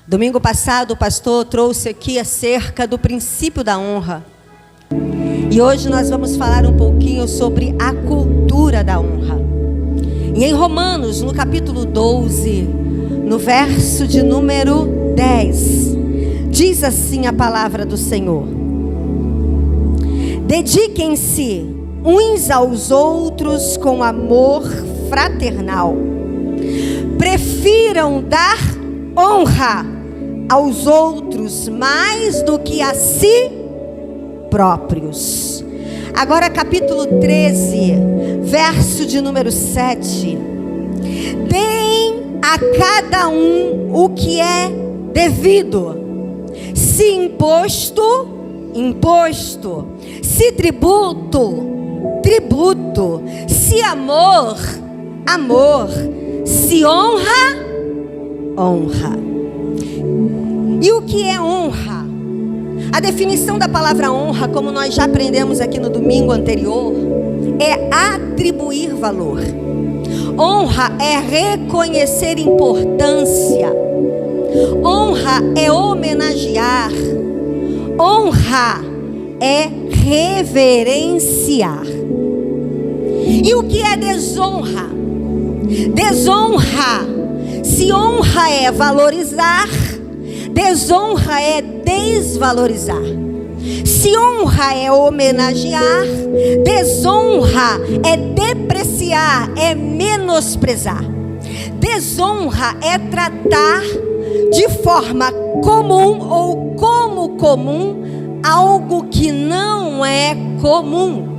Domingo passado o pastor trouxe aqui acerca do princípio da honra. E hoje nós vamos falar um pouquinho sobre a cultura da honra. E em Romanos, no capítulo 12, no verso de número 10, diz assim a palavra do Senhor: dediquem-se uns aos outros com amor fraternal. Prefiram dar honra aos outros mais do que a si próprios. Agora capítulo 13, verso de número 7. Deem a cada um o que é devido. Se imposto, imposto. Se tributo, tributo. Se amor, amor. Se honra, honra. E o que é honra? A definição da palavra honra, como nós já aprendemos aqui no domingo anterior, é atribuir valor. Honra é reconhecer importância. Honra é homenagear. Honra é reverenciar. E o que é desonra? Desonra, se honra é valorizar, desonra é desvalorizar. Se honra é homenagear, desonra é depreciar, é menosprezar. Desonra é tratar de forma comum ou como comum algo que não é comum.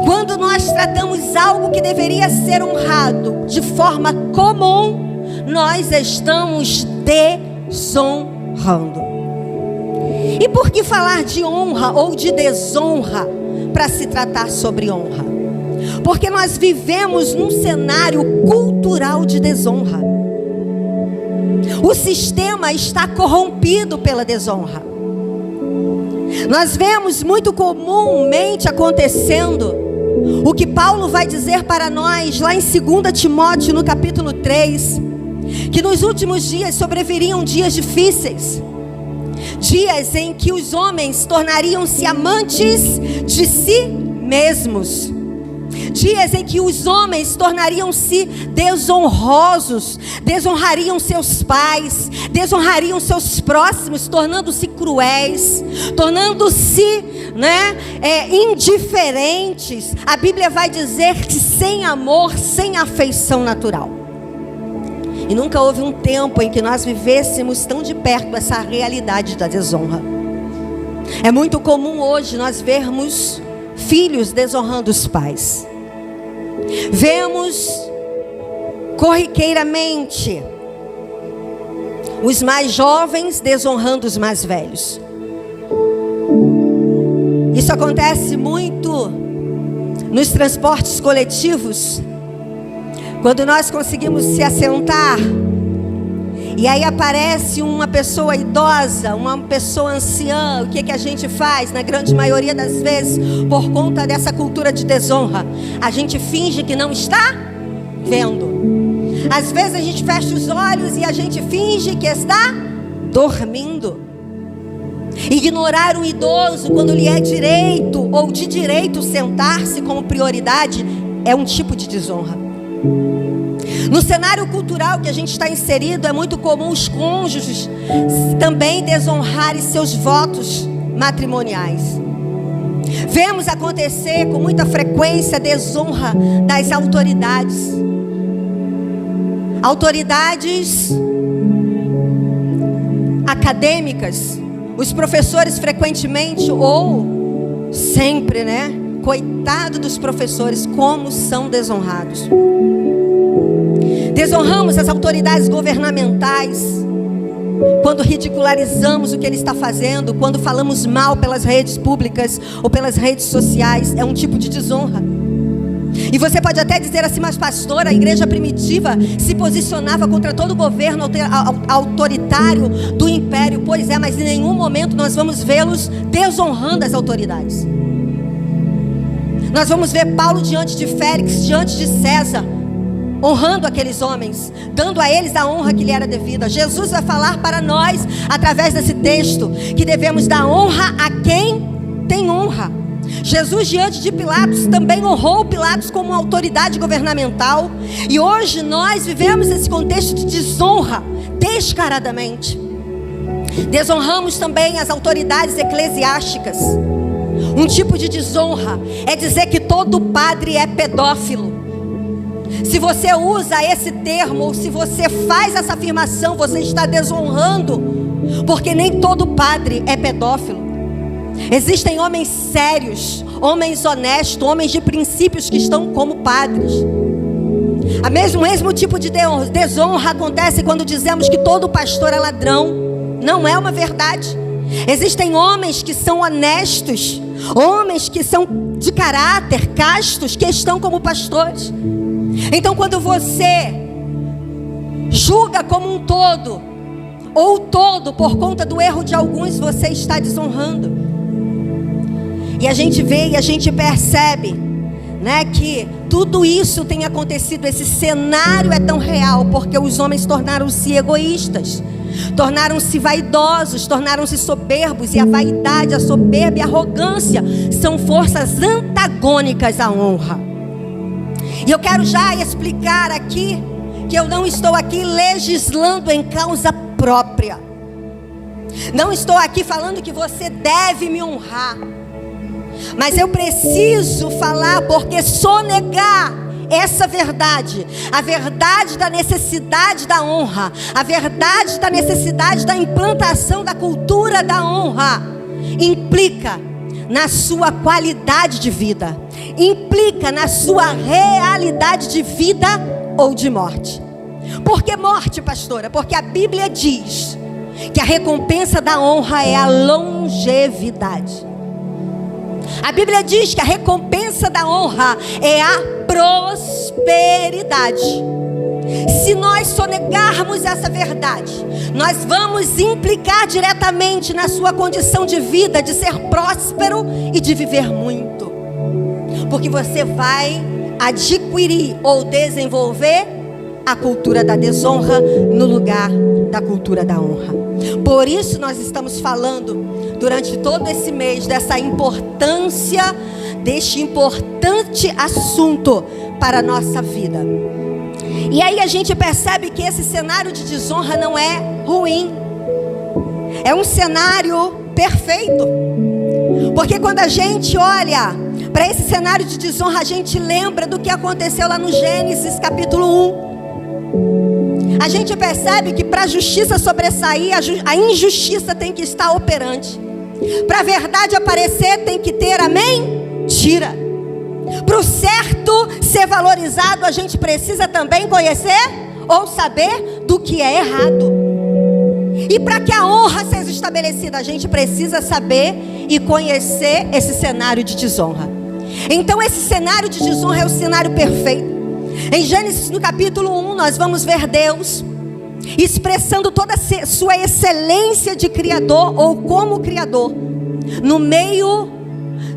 Quando nós tratamos algo que deveria ser honrado de forma comum, nós estamos desonrando. E por que falar de honra ou de desonra para se tratar sobre honra? Porque nós vivemos num cenário cultural de desonra. O sistema está corrompido pela desonra. Nós vemos muito comumente acontecendo o que Paulo vai dizer para nós lá em 2 Timóteo, no capítulo 3, que nos últimos dias sobreviriam dias difíceis, dias em que os homens tornariam-se amantes de si mesmos, dias em que os homens tornariam-se desonrosos, desonrariam seus pais, desonrariam seus próximos, tornando-se cruéis, tornando-se indiferentes. A Bíblia vai dizer que sem amor, sem afeição natural. E nunca houve um tempo em que nós vivêssemos tão de perto essa realidade da desonra. É muito comum hoje nós vermos filhos desonrando os pais. Vemos corriqueiramente os mais jovens desonrando os mais velhos. Isso acontece muito nos transportes coletivos, quando nós conseguimos se assentar e aí aparece uma pessoa idosa, uma pessoa anciã. O que a gente faz? Na grande maioria das vezes, por conta dessa cultura de desonra, a gente finge que não está vendo. Às vezes a gente fecha os olhos e a gente finge que está dormindo. Ignorar um idoso quando lhe é direito ou de direito sentar-se como prioridade é um tipo de desonra. No cenário cultural que a gente está inserido, é muito comum os cônjuges também desonrarem seus votos matrimoniais. Vemos acontecer com muita frequência a desonra das autoridades. Autoridades acadêmicas, os professores frequentemente ou sempre, coitado dos professores, como são desonrados. Desonramos as autoridades governamentais quando ridicularizamos o que ele está fazendo, quando falamos mal pelas redes públicas ou pelas redes sociais. É um tipo de desonra. E você pode até dizer assim: mas pastor, a igreja primitiva se posicionava contra todo o governo autoritário do império. Pois é, mas em nenhum momento nós vamos vê-los desonrando as autoridades. Nós vamos ver Paulo diante de Félix, diante de César, honrando aqueles homens, dando a eles a honra que lhe era devida. Jesus vai falar para nós, através desse texto, que devemos dar honra a quem tem honra. Jesus, diante de Pilatos, também honrou Pilatos como uma autoridade governamental. E hoje nós vivemos esse contexto de desonra descaradamente. Desonramos também as autoridades eclesiásticas. Um tipo de desonra é dizer que todo padre é pedófilo. Se você usa esse termo, ou se você faz essa afirmação, você está desonrando, porque nem todo padre é pedófilo. Existem homens sérios, homens honestos, homens de princípios que estão como padres. O mesmo tipo de desonra acontece quando dizemos que todo pastor é ladrão. Não é uma verdade. Existem homens que são honestos, homens que são de caráter, castos, que estão como pastores. Então, quando você julga como um todo, ou todo por conta do erro de alguns, você está desonrando. E a gente vê e a gente percebe, né, que tudo isso tem acontecido. Esse cenário é tão real porque os homens tornaram-se egoístas, tornaram-se vaidosos, tornaram-se soberbos. E a vaidade, a soberba e a arrogância são forças antagônicas à honra. E eu quero já explicar aqui que eu não estou aqui legislando em causa própria. Não estou aqui falando que você deve me honrar. Mas eu preciso falar, porque sonegar essa verdade, a verdade da necessidade da honra, a verdade da necessidade da implantação da cultura da honra, implica na sua qualidade de vida, implica na sua realidade de vida ou de morte. Por que morte, pastora? Porque a Bíblia diz que a recompensa da honra é a longevidade. A Bíblia diz que a recompensa da honra é a prosperidade. Se nós sonegarmos essa verdade, nós vamos implicar diretamente na sua condição de vida, de ser próspero e de viver muito. Porque você vai adquirir ou desenvolver a cultura da desonra no lugar da cultura da honra. Por isso nós estamos falando durante todo esse mês dessa importância, deste importante assunto para a nossa vida. E aí a gente percebe que esse cenário de desonra não é ruim. É um cenário perfeito. Porque quando a gente olha para esse cenário de desonra, a gente lembra do que aconteceu lá no Gênesis capítulo 1. A gente percebe que para a justiça sobressair, a injustiça tem que estar operante. Para a verdade aparecer, tem que ter a mentira. Para o certo ser valorizado, a gente precisa também conhecer ou saber do que é errado. E para que a honra seja estabelecida, a gente precisa saber e conhecer esse cenário de desonra. Então esse cenário de desonra é o cenário perfeito. Em Gênesis no capítulo 1, nós vamos ver Deus expressando toda a sua excelência de Criador, ou como Criador, no meio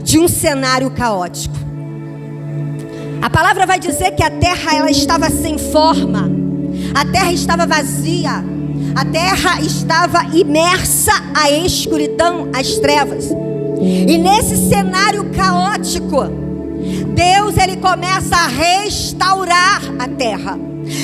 de um cenário caótico. A palavra vai dizer que a terra ela estava sem forma, a terra estava vazia, a terra estava imersa à escuridão, às trevas. E nesse cenário caótico, Deus ele começa a restaurar a terra.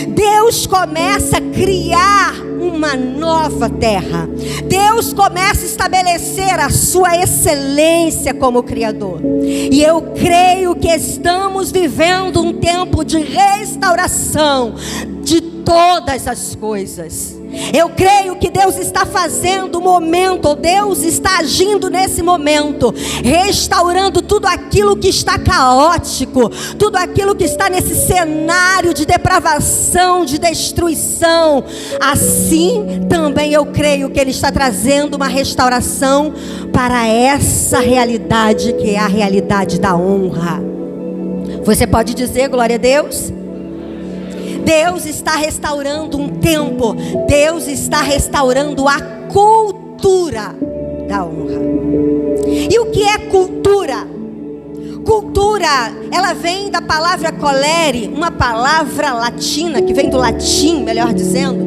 Deus começa a criar uma nova terra. Deus começa a estabelecer a sua excelência como Criador. E eu creio que estamos vivendo um tempo de restauração de todas as coisas. Eu creio que Deus está fazendo o momento, ou Deus está agindo nesse momento, restaurando tudo aquilo que está caótico, tudo aquilo que está nesse cenário de depravação, de destruição. Assim também eu creio que Ele está trazendo uma restauração para essa realidade, que é a realidade da honra. Você pode dizer glória a Deus? Deus está restaurando um tempo. Deus está restaurando a cultura da honra. E o que é cultura? Cultura, ela vem da palavra colere, uma palavra latina, que vem do latim, melhor dizendo.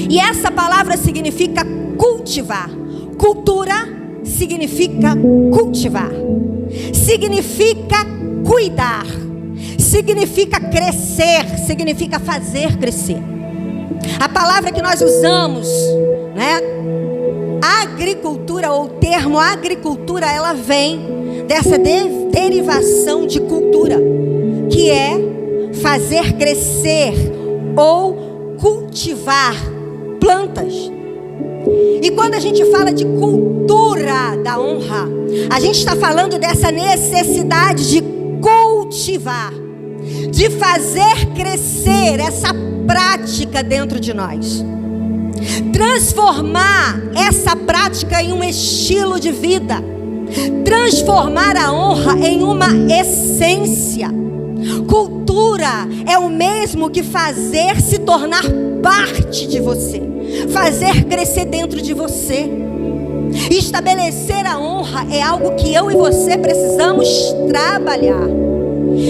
E essa palavra significa cultivar. Cultura significa cultivar. Significa cuidar. Significa crescer, significa fazer crescer. A palavra que nós usamos, né? Agricultura, ou o termo agricultura, ela vem dessa derivação de cultura, que é fazer crescer ou cultivar plantas. E quando a gente fala de cultura da honra, a gente está falando dessa necessidade de cultivar, de fazer crescer essa prática dentro de nós, transformar essa prática em um estilo de vida, transformar a honra em uma essência. Cultura é o mesmo que fazer se tornar parte de você, fazer crescer dentro de você. Estabelecer a honra é algo que eu e você precisamos trabalhar,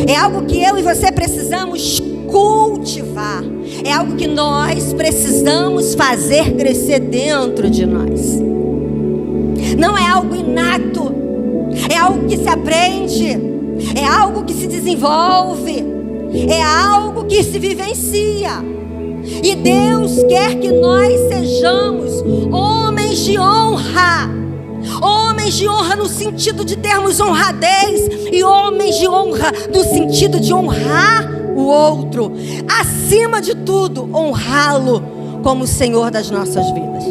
é algo que eu e você precisamos cultivar, é algo que nós precisamos fazer crescer dentro de nós. Não é algo inato, é algo que se aprende, é algo que se desenvolve, é algo que se vivencia. E Deus quer que nós sejamos homens de honra. Homens de honra no sentido de termos honradez, e homens de honra no sentido de honrar o outro. Acima de tudo, honrá-lo como o Senhor das nossas vidas.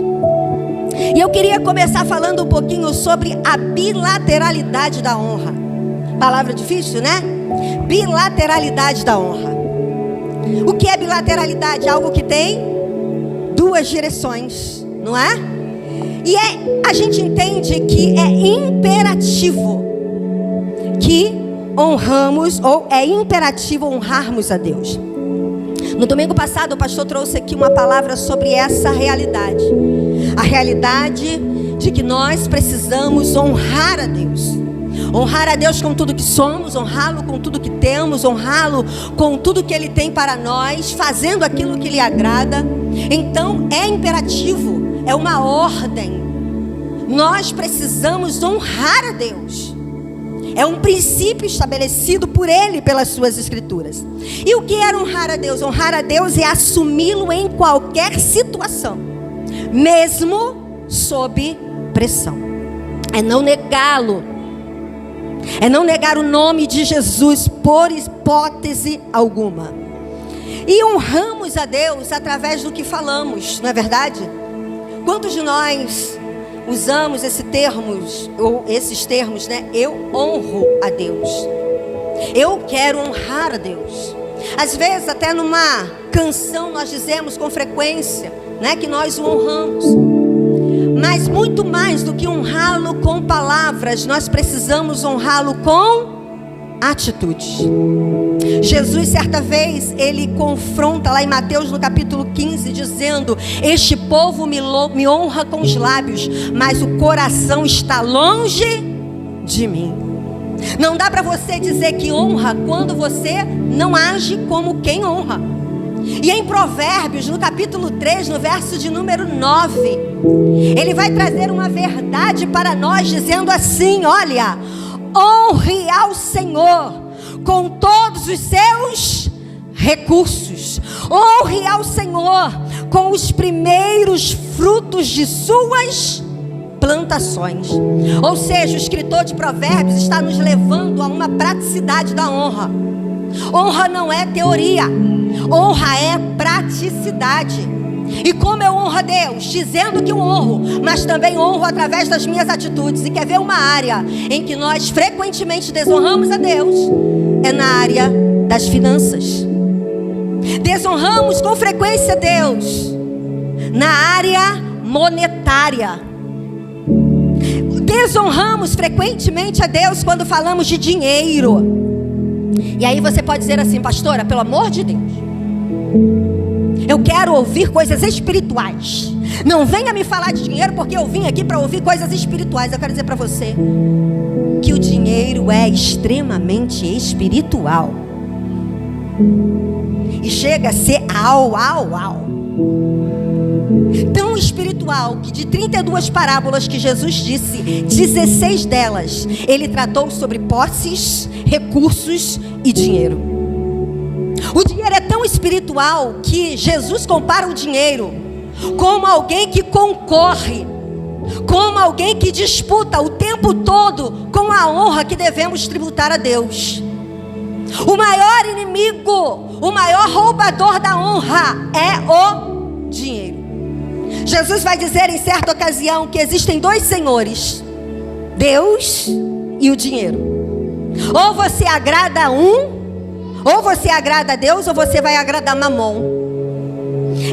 E eu queria começar falando um pouquinho sobre a bilateralidade da honra. Palavra difícil, né? Bilateralidade da honra. O que é bilateralidade? Algo que tem duas direções, não é? E a gente entende que é imperativo que honramos, ou é imperativo honrarmos a Deus. No domingo passado o pastor trouxe aqui uma palavra sobre essa realidade. A realidade de que nós precisamos honrar a Deus. Honrar a Deus com tudo que somos, honrá-lo com tudo que temos, honrá-lo com tudo que Ele tem para nós, fazendo aquilo que lhe agrada. Então é imperativo, é uma ordem. Nós precisamos honrar a Deus. É um princípio estabelecido por Ele, pelas suas escrituras. E o que é honrar a Deus? Honrar a Deus é assumi-lo em qualquer situação, mesmo sob pressão. É não negá-lo. É não negar o nome de Jesus por hipótese alguma. E honramos a Deus através do que falamos, não é verdade? Quantos de nós usamos esses termos, né? Eu honro a Deus. Eu quero honrar a Deus. Às vezes até numa canção nós dizemos com frequência, né, que nós o honramos. Mas muito mais do que honrá-lo com palavras, nós precisamos honrá-lo com atitudes. Jesus, certa vez, ele confronta lá em Mateus no capítulo 15, dizendo: este povo me honra com os lábios, mas o coração está longe de mim. Não dá para você dizer que honra quando você não age como quem honra. E em Provérbios, no capítulo 3, no verso de número 9, ele vai trazer uma verdade para nós, dizendo assim: olha, honre ao Senhor com todos os seus recursos. Honre ao Senhor com os primeiros frutos de suas plantações. Ou seja, o escritor de Provérbios está nos levando a uma praticidade da honra. Honra não é teoria, honra é praticidade. E como eu honro a Deus? Dizendo que eu honro, mas também honro através das minhas atitudes. E quer ver uma área em que nós frequentemente desonramos a Deus? É na área das finanças. Desonramos com frequência a Deus na área monetária. Desonramos frequentemente a Deus quando falamos de dinheiro. E aí você pode dizer assim: pastora, pelo amor de Deus, eu quero ouvir coisas espirituais. Não venha me falar de dinheiro, porque eu vim aqui para ouvir coisas espirituais. Eu quero dizer para você que o dinheiro é extremamente espiritual. E chega a ser tão espiritual que de 32 parábolas que Jesus disse, 16 delas ele tratou sobre posses, recursos e dinheiro. O dinheiro é tão espiritual que Jesus compara o dinheiro como alguém que concorre, como alguém que disputa o tempo todo com a honra que devemos tributar a Deus. O maior inimigo, o maior roubador da honra é o dinheiro. Jesus vai dizer em certa ocasião que existem dois senhores, Deus e o dinheiro. Ou você agrada a um, ou você agrada a Deus, ou você vai agradar Mamon.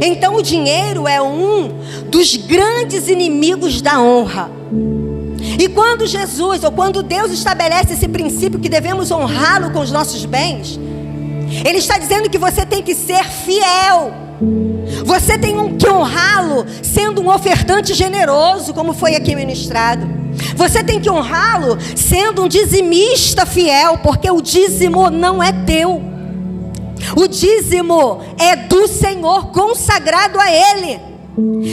Então o dinheiro é um dos grandes inimigos da honra. E quando Jesus, ou quando Deus estabelece esse princípio que devemos honrá-lo com os nossos bens, Ele está dizendo que você tem que ser fiel. Você tem que honrá-lo sendo um ofertante generoso, como foi aqui ministrado. Você tem que honrá-lo sendo um dizimista fiel, porque o dízimo não é teu. O dízimo é do Senhor, consagrado a Ele.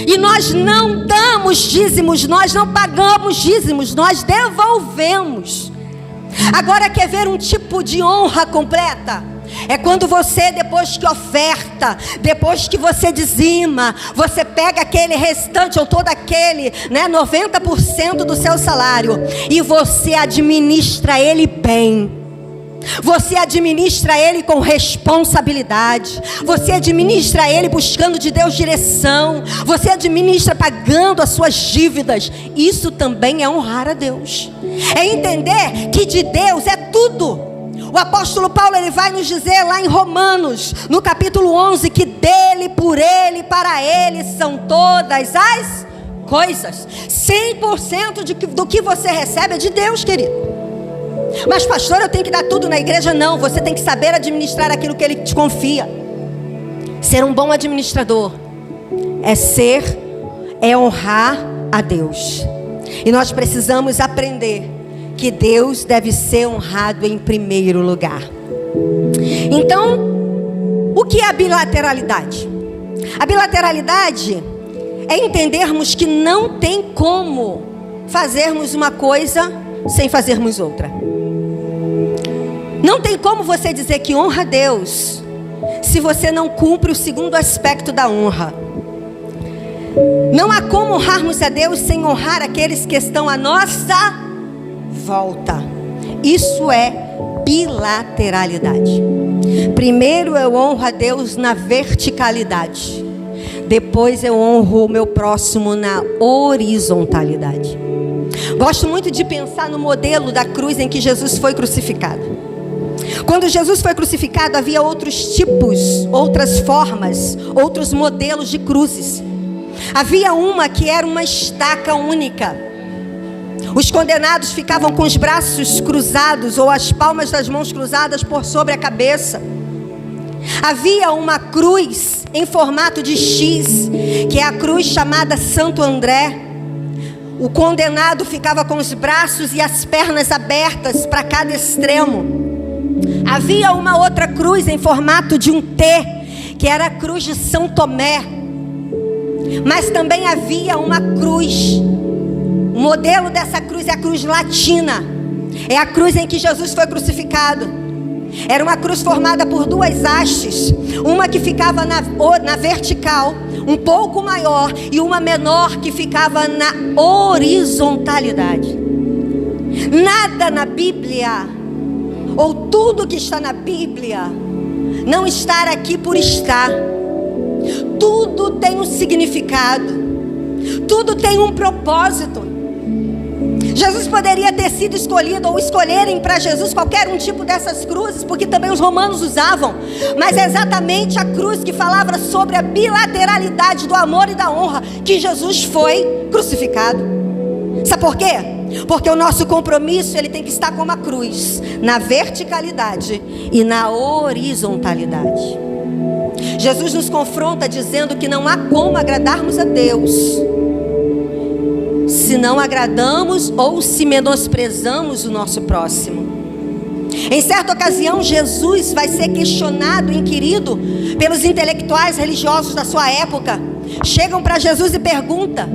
E nós não damos dízimos, nós não pagamos dízimos, nós devolvemos. Agora, quer ver um tipo de honra completa? É quando você, depois que oferta, depois que você dizima, você pega aquele restante, ou todo aquele, 90% do seu salário, e você administra ele bem. Você administra ele com responsabilidade. Você administra ele buscando de Deus direção. Você administra pagando as suas dívidas. Isso também é honrar a Deus. É entender que de Deus é tudo. O apóstolo Paulo, ele vai nos dizer lá em Romanos, no capítulo 11, que dele, por ele, para ele são todas as coisas. 100% do que você recebe é de Deus, querido. Mas pastor, eu tenho que dar tudo na igreja? Não, você tem que saber administrar aquilo que Ele te confia. Ser um bom administrador é honrar a Deus. E nós precisamos aprender que Deus deve ser honrado em primeiro lugar. Então, o que é a bilateralidade? A bilateralidade é entendermos que não tem como fazermos uma coisa sem fazermos outra. Não tem como você dizer que honra a Deus se você não cumpre o segundo aspecto da honra. Não há como honrarmos a Deus sem honrar aqueles que estão à nossa volta. Isso é bilateralidade. Primeiro eu honro a Deus na verticalidade. Depois eu honro o meu próximo na horizontalidade. Gosto muito de pensar no modelo da cruz em que Jesus foi crucificado. Quando Jesus foi crucificado, havia outros tipos, outras formas, outros modelos de cruzes. Havia uma que era uma estaca única. Os condenados ficavam com os braços cruzados ou as palmas das mãos cruzadas por sobre a cabeça. Havia uma cruz em formato de X, que é a cruz chamada Santo André. O condenado ficava com os braços e as pernas abertas para cada extremo. Havia uma outra cruz em formato de um T, que era a cruz de São Tomé. Mas também havia uma cruz. O modelo dessa cruz é a cruz latina. É a cruz em que Jesus foi crucificado. Era uma cruz formada por duas hastes. Uma que ficava na vertical, um pouco maior, e uma menor que ficava na horizontalidade. Nada na Bíblia, ou tudo que está na Bíblia, não está aqui por estar. Tudo tem um significado. Tudo tem um propósito. Jesus poderia ter sido escolhido, ou escolherem para Jesus qualquer um tipo dessas cruzes, porque também os romanos usavam. Mas é exatamente a cruz que falava sobre a bilateralidade do amor e da honra que Jesus foi crucificado. Sabe por quê? Porque o nosso compromisso, ele tem que estar como a cruz, na verticalidade e na horizontalidade. Jesus nos confronta dizendo que não há como agradarmos a Deus se não agradamos ou se menosprezamos o nosso próximo. Em certa ocasião, Jesus vai ser questionado, inquirido pelos intelectuais religiosos da sua época. Chegam para Jesus e perguntam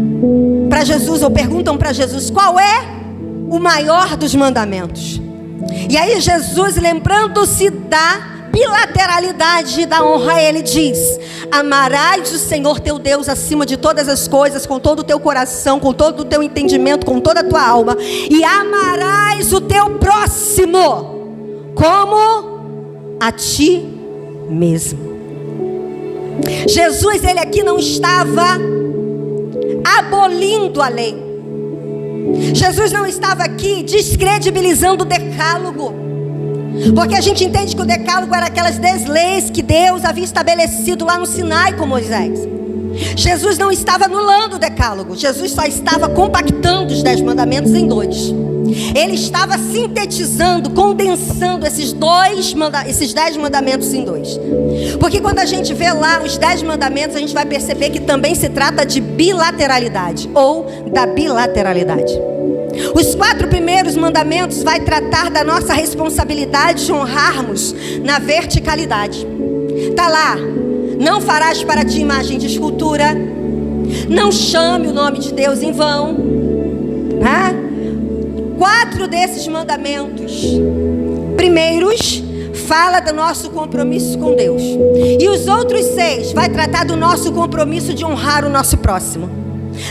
para Jesus qual é o maior dos mandamentos. E aí Jesus, lembrando-se da bilateralidade da honra, ele diz: amarás o Senhor teu Deus acima de todas as coisas, com todo o teu coração, com todo o teu entendimento, com toda a tua alma, e amarás o teu próximo como a ti mesmo. Jesus, ele aqui não estava abolindo a lei. Jesus não estava aqui descredibilizando o decálogo, porque a gente entende que o decálogo era aquelas 10 leis que Deus havia estabelecido lá no Sinai com Moisés. Jesus não estava anulando o decálogo. Jesus só estava compactando os 10 mandamentos em 2. Ele estava sintetizando, condensando esses 10 mandamentos em 2. Porque quando a gente vê lá os 10 mandamentos, a gente vai perceber que também se trata de bilateralidade, ou da bilateralidade. Os 4 primeiros mandamentos vai tratar da nossa responsabilidade de honrarmos na verticalidade. Está lá: não farás para ti imagem de escultura, não chame o nome de Deus em vão. 4 desses mandamentos primeiros fala do nosso compromisso com Deus, e os outros 6 vai tratar do nosso compromisso de honrar o nosso próximo.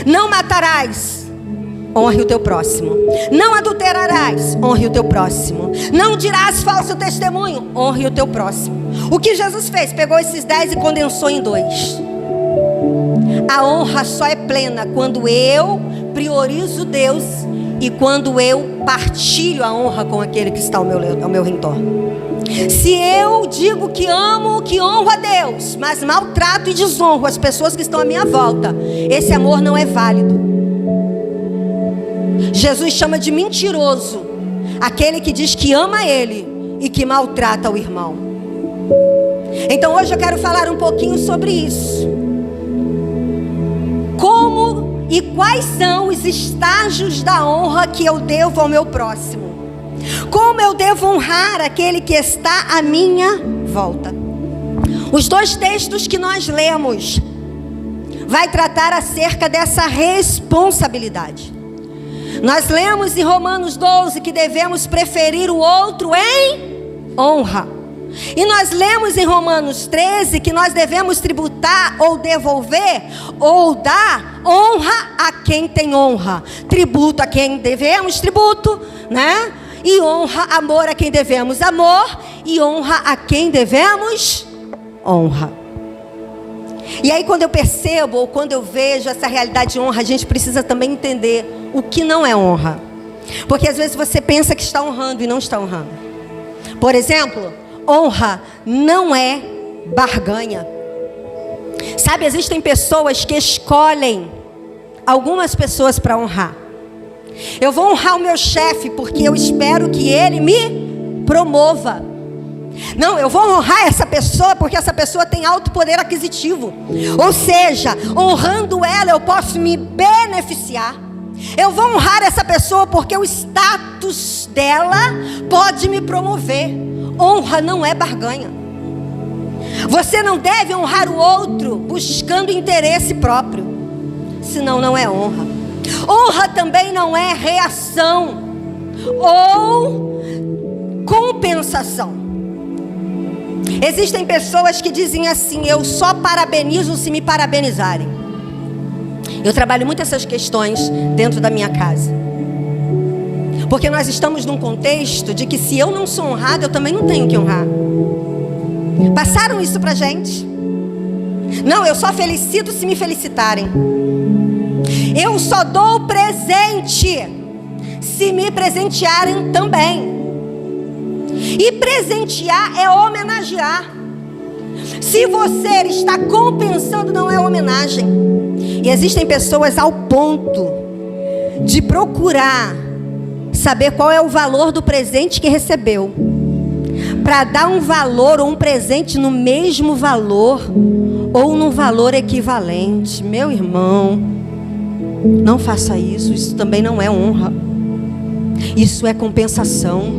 Não matarás, honre o teu próximo. Não adulterarás, honre o teu próximo. Não dirás falso testemunho, honre o teu próximo. O que Jesus fez? Pegou esses 10 e condensou em 2. A honra só é plena quando eu priorizo Deus e quando eu partilho a honra com aquele que está ao meu entorno. Se eu digo que amo, que honro a Deus, mas maltrato e desonro as pessoas que estão à minha volta, esse amor não é válido. Jesus chama de mentiroso aquele que diz que ama Ele e que maltrata o irmão. Então hoje eu quero falar um pouquinho sobre isso. Como e quais são os estágios da honra que eu devo ao meu próximo? Como eu devo honrar aquele que está à minha volta? Os 2 textos que nós lemos vai tratar acerca dessa responsabilidade. Nós lemos em Romanos 12 que devemos preferir o outro em honra. E nós lemos em Romanos 13 que nós devemos tributar ou devolver ou dar honra a quem tem honra. Tributo a quem devemos tributo, né? E honra, amor a quem devemos amor. E honra a quem devemos honra. E aí quando eu percebo ou quando eu vejo essa realidade de honra, a gente precisa também entender o que não é honra. Porque às vezes você pensa que está honrando e não está honrando. Por exemplo, honra não é barganha. Sabe, existem pessoas que escolhem algumas pessoas para honrar. Eu vou honrar o meu chefe porque eu espero que ele me promova. Não, eu vou honrar essa pessoa porque essa pessoa tem alto poder aquisitivo. Ou seja, honrando ela eu posso me beneficiar. Eu vou honrar essa pessoa porque o status dela pode me promover. Honra não é barganha. Você não deve honrar o outro buscando interesse próprio, senão não é honra. Honra também não é reação ou compensação. Existem pessoas que dizem assim: eu só parabenizo se me parabenizarem. Eu trabalho muito essas questões dentro da minha casa, porque nós estamos num contexto de que se eu não sou honrado, eu também não tenho que honrar. Passaram isso pra gente. Não, eu só felicito se me felicitarem. Eu só dou presente se me presentearem também. E presentear é homenagear. Se você está compensando, não é homenagem. E existem pessoas ao ponto de procurar saber qual é o valor do presente que recebeu, para dar um valor ou um presente no mesmo valor ou num valor equivalente. Meu irmão, não faça isso. Isso também não é honra. Isso é compensação.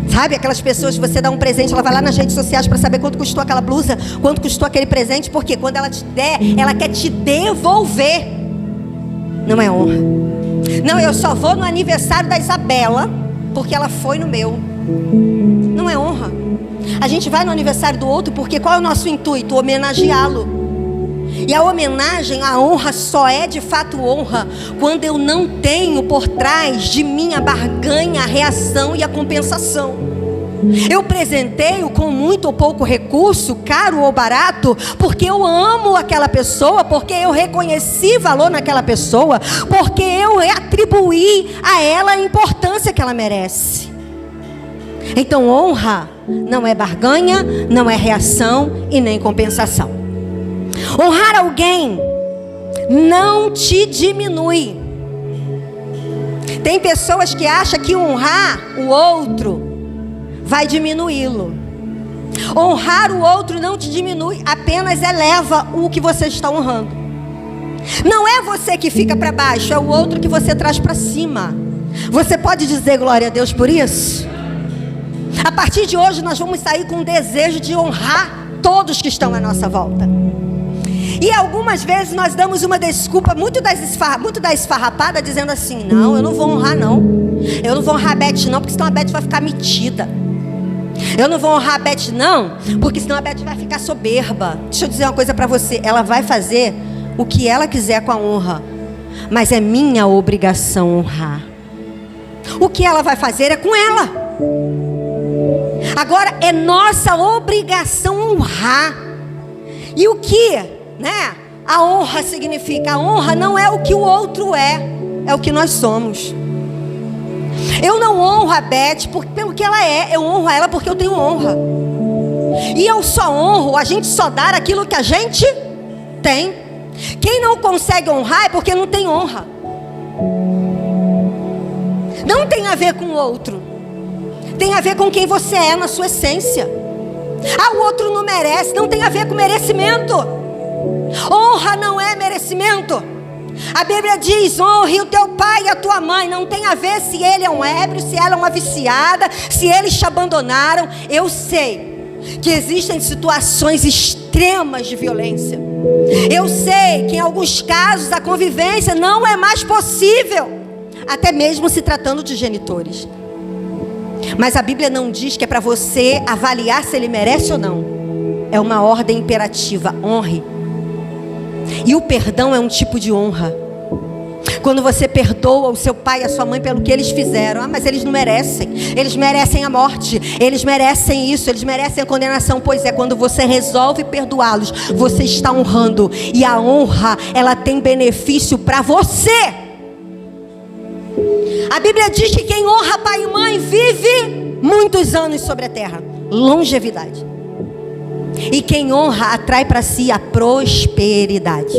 Sabe aquelas pessoas que você dá um presente, ela vai lá nas redes sociais para saber quanto custou aquela blusa, quanto custou aquele presente, porque quando ela te der, ela quer te devolver. Não é honra. Não, eu só vou no aniversário da Isabela porque ela foi no meu. Não é honra. A gente vai no aniversário do outro porque qual é o nosso intuito? Homenageá-lo. E a homenagem, a honra só é de fato honra quando eu não tenho por trás de mim a barganha, a reação e a compensação. Eu presenteio com muito ou pouco recurso, caro ou barato, porque eu amo aquela pessoa, porque eu reconheci valor naquela pessoa, porque eu atribuí a ela a importância que ela merece. Então honra não é barganha, não é reação e nem compensação. Honrar alguém não te diminui. Tem pessoas que acham que honrar o outro vai diminuí-lo. Honrar o outro não te diminui, apenas eleva o que você está honrando. Não é você que fica para baixo, é o outro que você traz para cima. Você pode dizer glória a Deus por isso? A partir de hoje nós vamos sair com o desejo de honrar todos que estão à nossa volta. E algumas vezes nós damos uma desculpa muito da esfarrapada, dizendo assim: não, eu não vou honrar não. Eu não vou honrar a Beth não, porque senão a Beth vai ficar metida. Eu não vou honrar a Beth não, porque senão a Beth vai ficar soberba. Deixa eu dizer uma coisa para você: ela vai fazer o que ela quiser com a honra, mas é minha obrigação honrar. O que ela vai fazer é com ela. Agora é nossa obrigação honrar. E o que, né? A honra significa, a honra não é o que o outro é o que nós somos. Eu não honro a Beth pelo que ela é, eu honro ela porque eu tenho honra. E eu só honro, a gente só dá aquilo que a gente tem. Quem não consegue honrar é porque não tem honra. Não tem a ver com o outro, tem a ver com quem você é na sua essência. Ah, o outro não merece, não tem a ver com merecimento. Honra não é merecimento. A Bíblia diz: honre o teu pai e a tua mãe. Não tem a ver se ele é um ébrio, se ela é uma viciada, se eles te abandonaram. Eu sei que existem situações extremas de violência. Eu sei que em alguns casos a convivência não é mais possível, até mesmo se tratando de genitores. Mas a Bíblia não diz que é para você avaliar se ele merece ou não. É uma ordem imperativa: honre. E o perdão é um tipo de honra. Quando você perdoa o seu pai e a sua mãe pelo que eles fizeram: ah, mas eles não merecem, eles merecem a morte, eles merecem isso, eles merecem a condenação. Pois é, quando você resolve perdoá-los, você está honrando. E a honra, ela tem benefício para você. A Bíblia diz que quem honra pai e mãe vive muitos anos sobre a terra, longevidade. E quem honra atrai para si a prosperidade.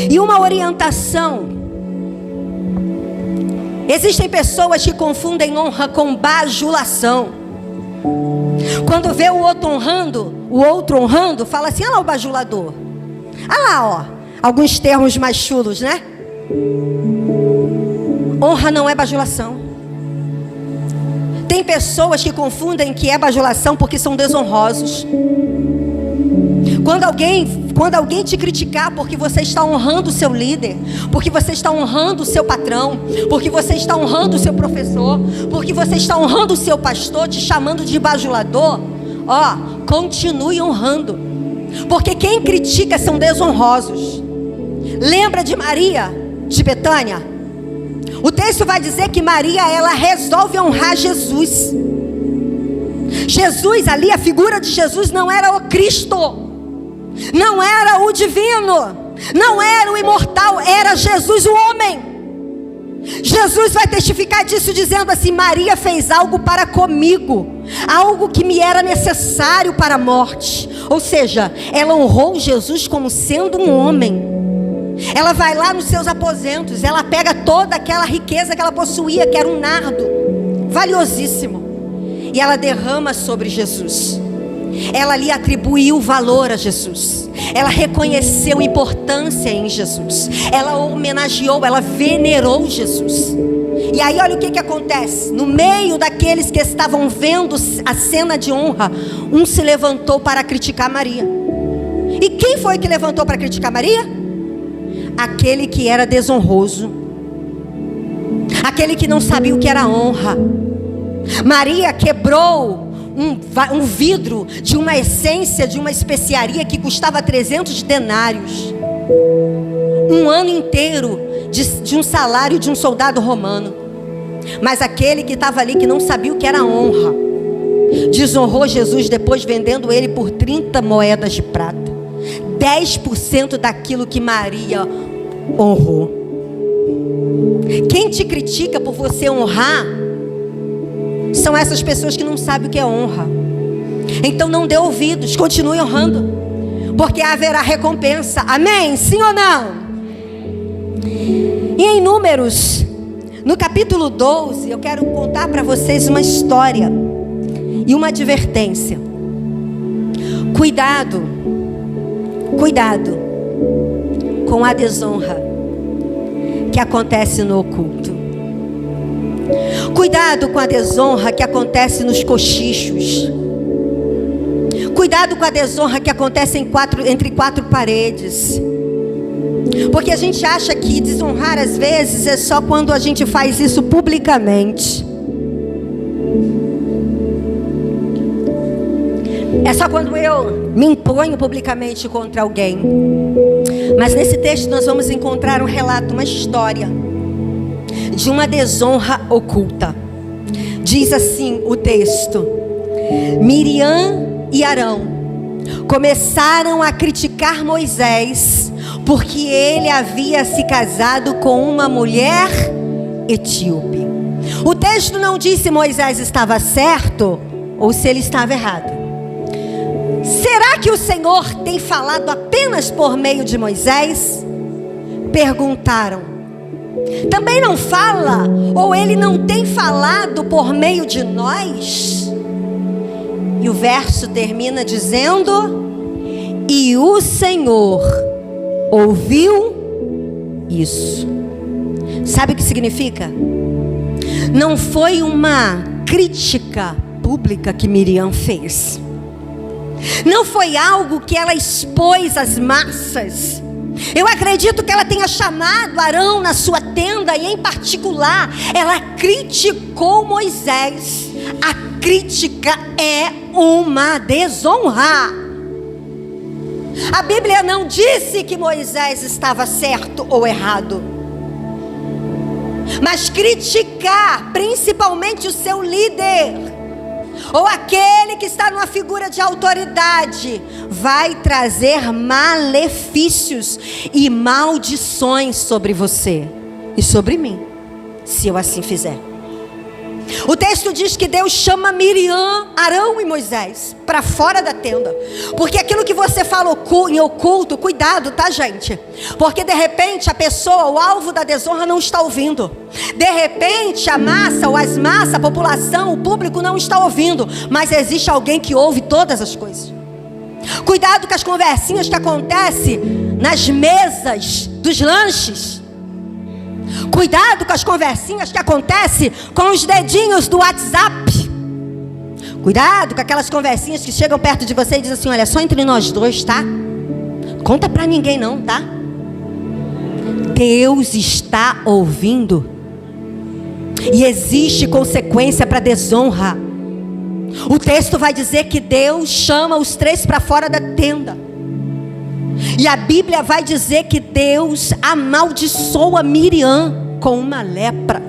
E uma orientação: existem pessoas que confundem honra com bajulação. Quando vê o outro honrando, fala assim: olha lá o bajulador. Olha lá, ó, alguns termos mais chulos, né? Honra não é bajulação. Tem pessoas que confundem que é bajulação porque são desonrosos. Quando alguém te criticar porque você está honrando o seu líder, porque você está honrando o seu patrão, porque você está honrando o seu professor, porque você está honrando o seu pastor, te chamando de bajulador, ó, continue honrando. Porque quem critica são desonrosos. Lembra de Maria de Betânia? O texto vai dizer que Maria, ela resolve honrar Jesus. Jesus ali, a figura de Jesus não era o Cristo, não era o divino, não era o imortal, era Jesus o homem. Jesus vai testificar disso dizendo assim: Maria fez algo para comigo, algo que me era necessário para a morte. Ou seja, ela honrou Jesus como sendo um homem. Ela vai lá nos seus aposentos, ela pega toda aquela riqueza que ela possuía, que era um nardo valiosíssimo. e ela derrama sobre Jesus. Ela lhe atribuiu valor a Jesus. Ela reconheceu importância em Jesus. Ela homenageou, ela venerou Jesus. E aí olha o que acontece. No meio daqueles que estavam vendo a cena de honra, um se levantou para criticar Maria. E quem foi que levantou para criticar Maria? Aquele que era desonroso, aquele que não sabia o que era honra. Maria quebrou um vidro de uma essência, de uma especiaria que custava 300 denários. Um ano inteiro de um salário de um soldado romano. Mas aquele que estava ali, que não sabia o que era honra, desonrou Jesus depois, vendendo ele por 30 moedas de prata. 10% daquilo que Maria honrou. Quem te critica por você honrar são essas pessoas que não sabem o que é honra. Então não dê ouvidos, continue honrando, porque haverá recompensa. Amém? Sim ou não? E em Números, no capítulo 12, eu quero contar para vocês uma história e uma advertência. Cuidado com a desonra que acontece no oculto. Cuidado com a desonra que acontece nos cochichos. Cuidado com a desonra que acontece entre quatro paredes. Porque a gente acha que desonrar às vezes é só quando a gente faz isso publicamente. É só quando eu me imponho publicamente contra alguém. Mas nesse texto nós vamos encontrar um relato, uma história de uma desonra oculta. Diz assim o texto: Miriam e Arão começaram a criticar Moisés, porque ele havia se casado com uma mulher etíope. O texto não diz se Moisés estava certo ou se ele estava errado. Será que o Senhor tem falado apenas por meio de Moisés? Perguntaram. Também não fala, ou ele não tem falado por meio de nós? E o verso termina dizendo: e o Senhor ouviu isso. Sabe o que significa? Não foi uma crítica pública que Miriam fez. Não foi algo que ela expôs às massas. Eu acredito que ela tenha chamado Arão na sua tenda e, em particular, ela criticou Moisés. A crítica é uma desonra. A Bíblia não disse que Moisés estava certo ou errado, mas criticar principalmente o seu líder, ou aquele que está numa figura de autoridade, vai trazer malefícios e maldições sobre você e sobre mim, se eu assim fizer. O texto diz que Deus chama Miriam, Arão e Moisés para fora da tenda, porque aquilo que você fala em oculto, cuidado, tá, gente? Porque de repente a pessoa, o alvo da desonra, não está ouvindo. De repente a massa, ou as massas, a população, o público não está ouvindo, mas existe alguém que ouve todas as coisas. Cuidado com as conversinhas que acontecem nas mesas dos lanches. Cuidado com as conversinhas que acontecem com os dedinhos do WhatsApp. Cuidado com aquelas conversinhas que chegam perto de você e dizem assim: olha, só entre nós dois, tá? Conta pra ninguém não, tá? Deus está ouvindo. E existe consequência para desonra. O texto vai dizer que Deus chama os três para fora da tenda. E a Bíblia vai dizer que Deus amaldiçoa Miriam com uma lepra.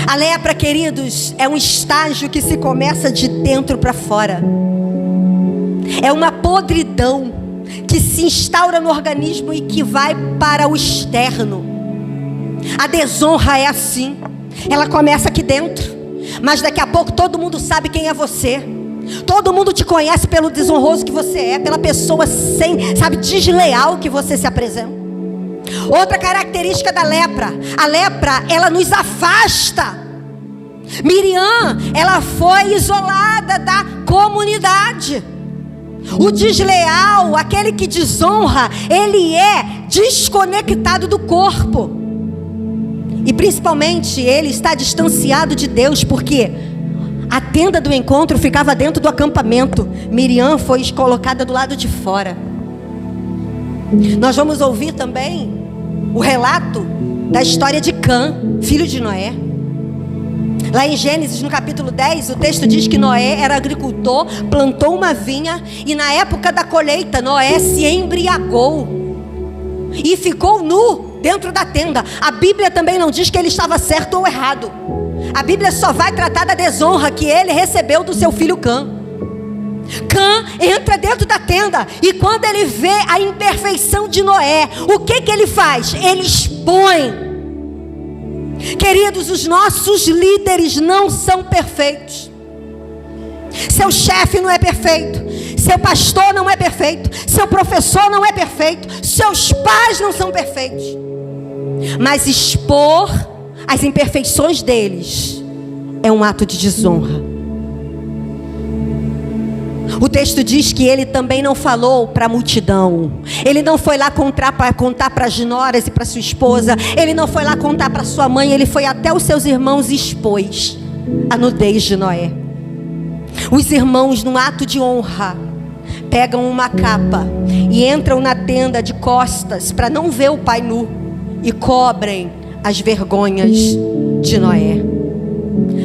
A lepra, queridos, é um estágio que se começa de dentro para fora. É uma podridão que se instaura no organismo e que vai para o externo. A desonra é assim. Ela começa aqui dentro, mas daqui a pouco todo mundo sabe quem é você. Todo mundo te conhece pelo desonroso que você é, pela pessoa desleal que você se apresenta. Outra característica da lepra: a lepra, ela nos afasta. Miriam, ela foi isolada da comunidade. O desleal, aquele que desonra, ele é desconectado do corpo. E principalmente ele está distanciado de Deus, porque a tenda do encontro ficava dentro do acampamento. Miriam foi colocada do lado de fora. Nós vamos ouvir também o relato da história de Cã, filho de Noé. Lá em Gênesis, no capítulo 10, o texto diz que Noé era agricultor, plantou uma vinha, e na época da colheita, Noé se embriagou e ficou nu dentro da tenda. A Bíblia também não diz que ele estava certo ou errado. A Bíblia só vai tratar da desonra que ele recebeu do seu filho Cã. Cã entra dentro da tenda, e quando ele vê a imperfeição de Noé, o que ele faz? Ele expõe. Queridos, os nossos líderes não são perfeitos. Seu chefe não é perfeito, seu pastor não é perfeito, seu professor não é perfeito, seus pais não são perfeitos. Mas expor as imperfeições deles é um ato de desonra. O texto diz que ele também não falou para a multidão. Ele não foi lá contar para as noras e para sua esposa. Ele não foi lá contar para sua mãe. Ele foi até os seus irmãos e expôs a nudez de Noé. Os irmãos, num ato de honra, pegam uma capa e entram na tenda de costas para não ver o pai nu, e cobrem as vergonhas de Noé.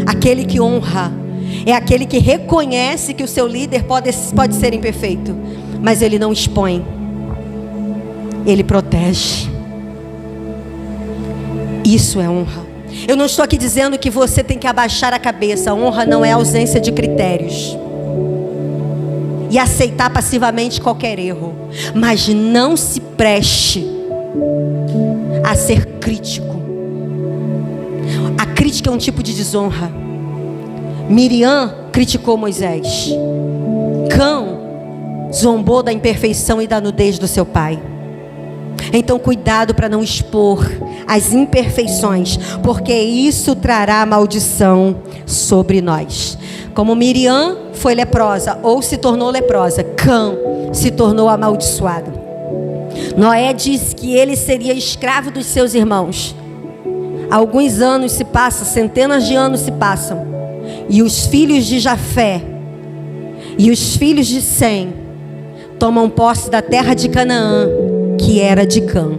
Aquele que honra é aquele que reconhece que o seu líder pode ser imperfeito, mas ele não expõe, ele protege. Isso é honra. Eu não estou aqui dizendo que você tem que abaixar a cabeça. Honra não é ausência de critérios e aceitar passivamente qualquer erro, mas não se preste a ser crítico. A crítica é um tipo de desonra. Miriam criticou Moisés. Cã zombou da imperfeição e da nudez do seu pai. Então cuidado para não expor as imperfeições, porque isso trará maldição sobre nós. Como Miriam foi leprosa ou se tornou leprosa, Cã se tornou amaldiçoado. Noé disse que ele seria escravo dos seus irmãos. Alguns anos se passam, centenas de anos se passam, e os filhos de Jafé e os filhos de Sem tomam posse da terra de Canaã, que era de Cã.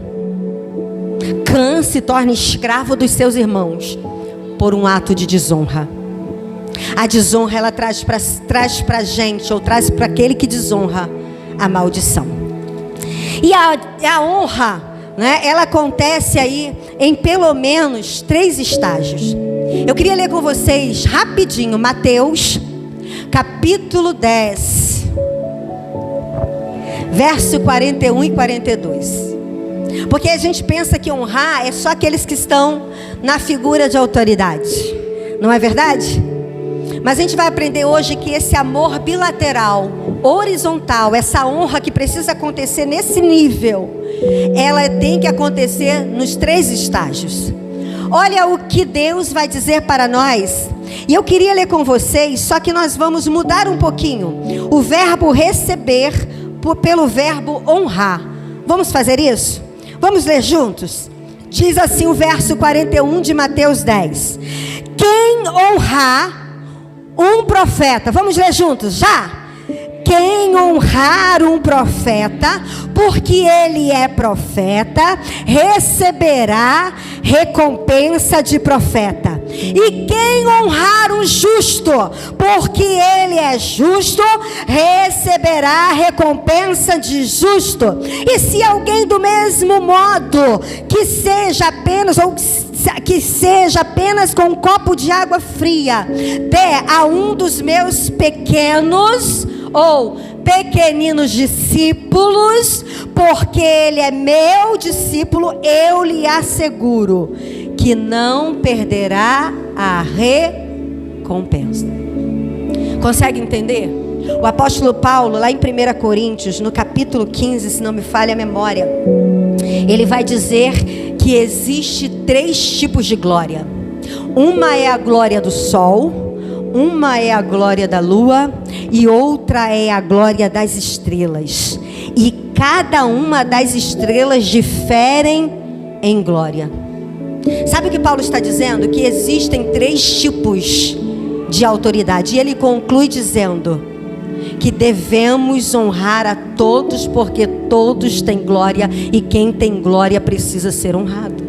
Cã se torna escravo dos seus irmãos por um ato de desonra. A desonra, ela traz para a gente, ou traz para aquele que desonra, a maldição. E a honra, né, ela acontece aí em pelo menos 3 estágios. Eu queria ler com vocês rapidinho Mateus capítulo 10, verso 41 e 42. Porque a gente pensa que honrar é só aqueles que estão na figura de autoridade, não é verdade? Mas a gente vai aprender hoje que esse amor bilateral, horizontal, essa honra que precisa acontecer nesse nível, ela tem que acontecer nos 3 estágios. Olha o que Deus vai dizer para nós. E eu queria ler com vocês, só que nós vamos mudar um pouquinho o verbo receber pelo verbo honrar. Vamos fazer isso? Vamos ler juntos? Diz assim o verso 41 de Mateus 10. Quem honrar um profeta, vamos ler juntos, já? Quem honrar um profeta, porque ele é profeta, receberá recompensa de profeta. E quem honrar um justo, porque ele é justo, receberá recompensa de justo. E se alguém do mesmo modo que seja apenas com um copo de água fria der a um dos meus pequenos ou pequeninos discípulos, porque ele é meu discípulo, eu lhe asseguro que não perderá a recompensa. Consegue entender? O apóstolo Paulo, lá em 1 Coríntios, no capítulo 15, se não me falha a memória, ele vai dizer que existe 3 tipos de glória. Uma é a glória do sol, uma é a glória da lua e outra é a glória das estrelas. E cada uma das estrelas diferem em glória. Sabe o que Paulo está dizendo? Que existem 3 tipos de autoridade. E ele conclui dizendo que devemos honrar a todos, porque todos têm glória e quem tem glória precisa ser honrado.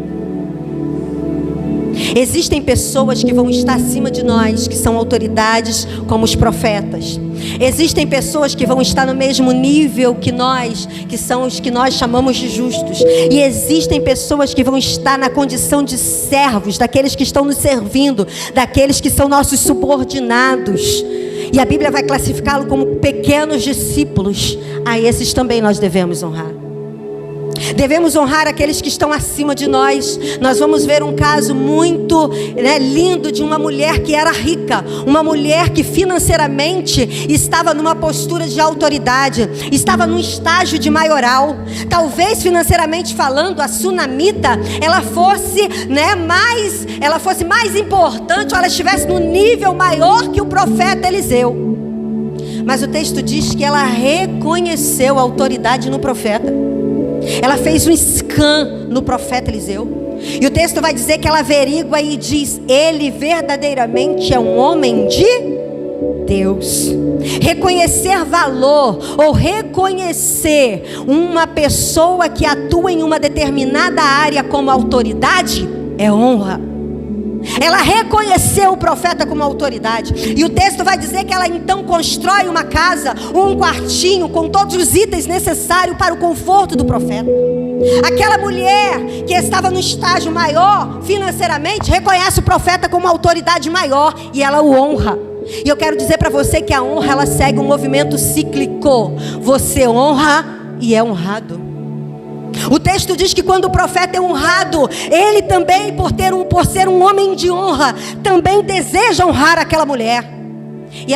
Existem pessoas que vão estar acima de nós, que são autoridades como os profetas. Existem pessoas que vão estar no mesmo nível que nós, que são os que nós chamamos de justos. E existem pessoas que vão estar na condição de servos, daqueles que estão nos servindo, daqueles que são nossos subordinados. E a Bíblia vai classificá-lo como pequenos discípulos. A esses também nós devemos honrar. Devemos honrar aqueles que estão acima de nós. Nós vamos ver um caso muito lindo de uma mulher que era rica. Uma mulher que financeiramente estava numa postura de autoridade. Estava num estágio de maioral. Talvez financeiramente falando, a sunamita, ela fosse mais importante, ou ela estivesse no nível maior que o profeta Eliseu. Mas o texto diz que ela reconheceu a autoridade no profeta. Ela fez um scan no profeta Eliseu. E o texto vai dizer que ela averigua e diz: ele verdadeiramente é um homem de Deus. Reconhecer valor ou reconhecer uma pessoa que atua em uma determinada área como autoridade é honra. Ela reconheceu o profeta como autoridade. E o texto vai dizer que ela então constrói uma casa, um quartinho com todos os itens necessários para o conforto do profeta. Aquela mulher que estava no estágio maior financeiramente reconhece o profeta como autoridade maior e ela o honra. E eu quero dizer para você que a honra, ela segue um movimento cíclico. Você honra e é honrado. O texto diz que quando o profeta é honrado, ele também, por ser um homem de honra, também deseja honrar aquela mulher. E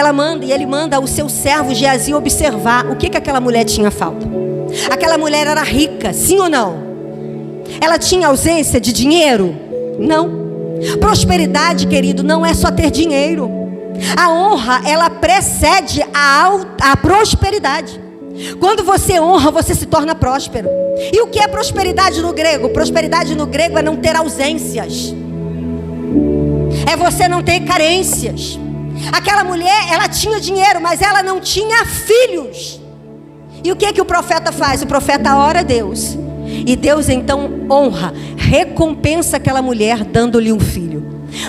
ele manda o seu servo Geazi observar o que aquela mulher tinha falta. Aquela mulher era rica, sim ou não? Ela tinha ausência de dinheiro? Não. Prosperidade, querido, não é só ter dinheiro. A honra, ela precede a prosperidade. Quando você honra, você se torna próspero. E o que é prosperidade no grego? Prosperidade no grego é não ter ausências. É você não ter carências. Aquela mulher, ela tinha dinheiro, mas ela não tinha filhos. E o que é que o profeta faz? O profeta ora a Deus. E Deus então honra, recompensa aquela mulher dando-lhe um filho.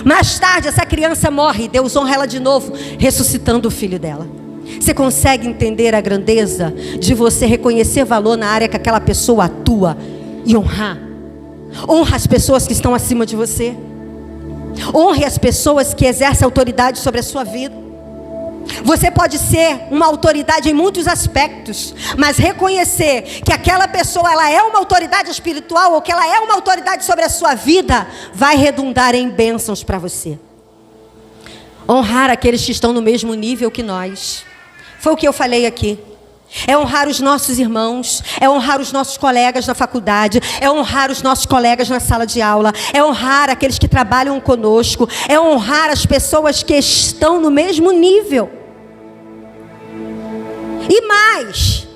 Mais tarde essa criança morre, Deus honra ela de novo, ressuscitando o filho dela. Você consegue entender a grandeza de você reconhecer valor na área que aquela pessoa atua e honrar? Honra as pessoas que estão acima de você. Honre as pessoas que exercem autoridade sobre a sua vida. Você pode ser uma autoridade em muitos aspectos, mas reconhecer que aquela pessoa, ela é uma autoridade espiritual, ou que ela é uma autoridade sobre a sua vida, vai redundar em bênçãos para você. Honrar aqueles que estão no mesmo nível que nós. Foi o que eu falei aqui. É honrar os nossos irmãos, é honrar os nossos colegas na faculdade, é honrar os nossos colegas na sala de aula, é honrar aqueles que trabalham conosco, é honrar as pessoas que estão no mesmo nível. E mais,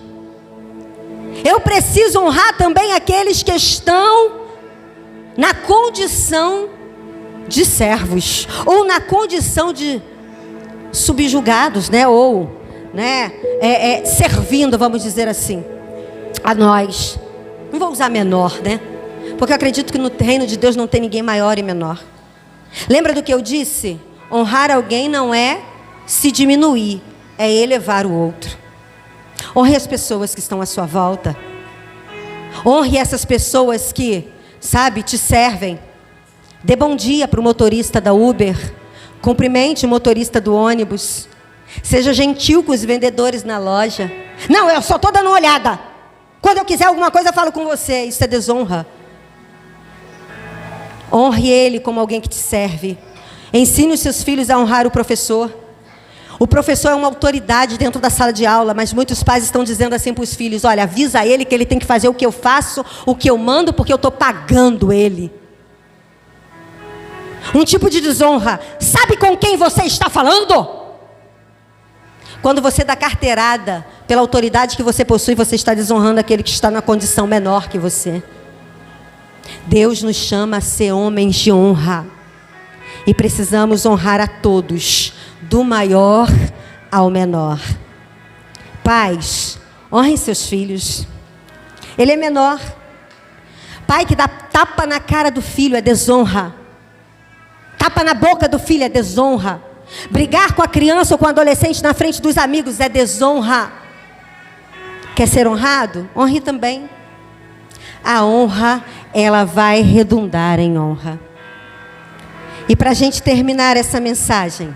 eu preciso honrar também aqueles que estão na condição de servos, ou na condição de subjugados, ou servindo, vamos dizer assim, a nós. Não vou usar menor, porque eu acredito que no reino de Deus não tem ninguém maior e menor. Lembra do que eu disse? Honrar alguém não é se diminuir, é elevar o outro. Honre as pessoas que estão à sua volta. Honre essas pessoas que, te servem. Dê bom dia para o motorista da Uber. Cumprimente o motorista do ônibus. Seja gentil com os vendedores na loja. Não, eu só estou dando uma olhada. Quando eu quiser alguma coisa, eu falo com você. Isso é desonra. Honre ele como alguém que te serve. Ensine os seus filhos a honrar o professor. O professor é uma autoridade dentro da sala de aula, mas muitos pais estão dizendo assim para os filhos: olha, avisa ele que ele tem que fazer o que eu faço, o que eu mando, porque eu estou pagando ele. Um tipo de desonra. Sabe com quem você está falando? Quando você dá carteirada pela autoridade que você possui, você está desonrando aquele que está na condição menor que você. Deus nos chama a ser homens de honra. E precisamos honrar a todos, do maior ao menor. Pais, honrem seus filhos. Ele é menor. Pai que dá tapa na cara do filho é desonra. Tapa na boca do filho é desonra. Brigar com a criança ou com o adolescente na frente dos amigos é desonra. Quer ser honrado? Honre também. A honra, ela vai redundar em honra. E para a gente terminar essa mensagem,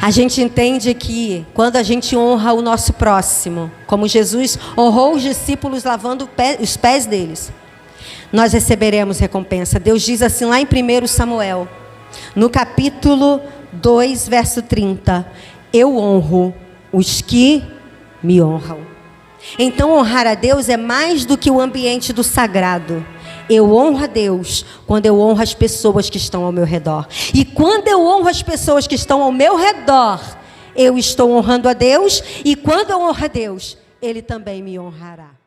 a gente entende que quando a gente honra o nosso próximo, como Jesus honrou os discípulos lavando os pés deles, nós receberemos recompensa. Deus diz assim lá em 1 Samuel, no capítulo 2, verso 30, eu honro os que me honram. Então honrar a Deus é mais do que o ambiente do sagrado. Eu honro a Deus quando eu honro as pessoas que estão ao meu redor. E quando eu honro as pessoas que estão ao meu redor, eu estou honrando a Deus. E quando eu honro a Deus, Ele também me honrará.